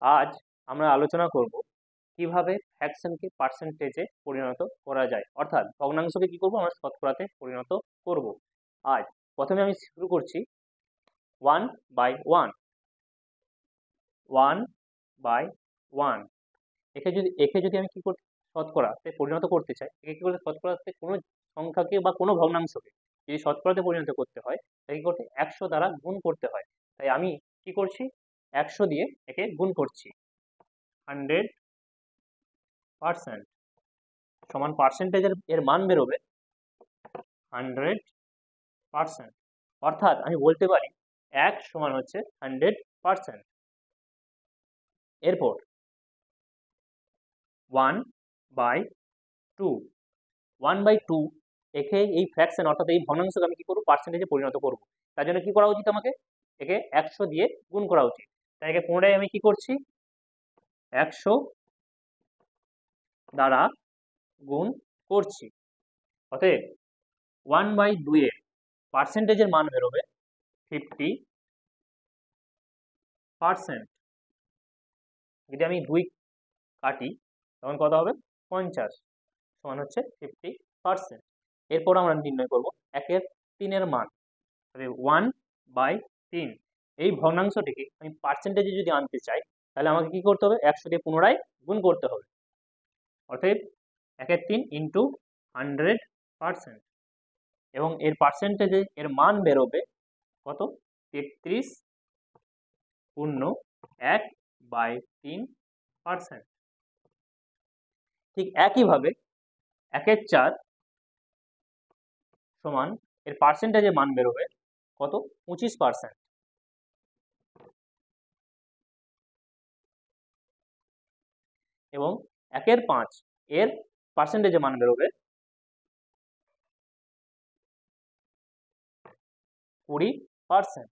আজ আমরা আলোচনা করব কিভাবে ফ্র্যাকশনকে পার্সেন্টেজে পরিণত করা যায়, অর্থাৎ ভগ্নাংশকে কি করব আমরা শতকরাতে পরিণত করব। আজ প্রথমে আমি শুরু করছি 1/1। 1/1 একে যদি আমি কি করতে শতকরাতে পরিণত করতে চাই, একে কি করতে শতকরাতে কোনো সংখ্যাকে বা কোনো ভগ্নাংশকে যদি শতকরাতে পরিণত করতে হয় তাকে কি করতে 100 দ্বারা গুণ করতে হয়। তাই আমি কি করছি 100 দিয়ে একে গুণ করছি। 100% সমান পার্সেন্টেজের এর মান বেরোবে 100%। অর্থাৎ আমি বলতে পারি 1 সমান হচ্ছে 100%। এরপর 1/2 1/2 একে এই ফ্র্যাকশন অর্থাৎ এই ভগ্নাংশকে আমি কি করবো পার্সেন্টেজে পরিণত করব। তার জন্য কি করা উচিত, আমাকে একে 100 দিয়ে গুণ করা উচিত। তাই একে পুনরায় আমি কি করছি 100 দ্বারা গুণ করছি। অতএব 1/2 এর পার্সেন্টেজের মান বেরোবে 50%। যদি আমি 2 কাটি তখন কত হবে 50 সমান হচ্ছে 50%। এরপর আমরা নির্ণয় করব 1/3 মান। 1/3 এই ভগ্নাংশটিকে আমি পার্সেন্টেজে যদি আনতে চাই তাহলে আমাকে কি করতে হবে 100 দিয়ে পুনরায় গুণ করতে হবে। অতএব 1/3 ইন্টু 100%, এবং এর পার্সেন্টেজে এর মান বেরোবে কত 33.1/3%। ঠিক একইভাবে 1/4 সমান এর পার্সেন্টেজের মান বেরোবে কত 25%, এবং 1/5 এর পার্সেন্টেজের মান বেরোবে 20%।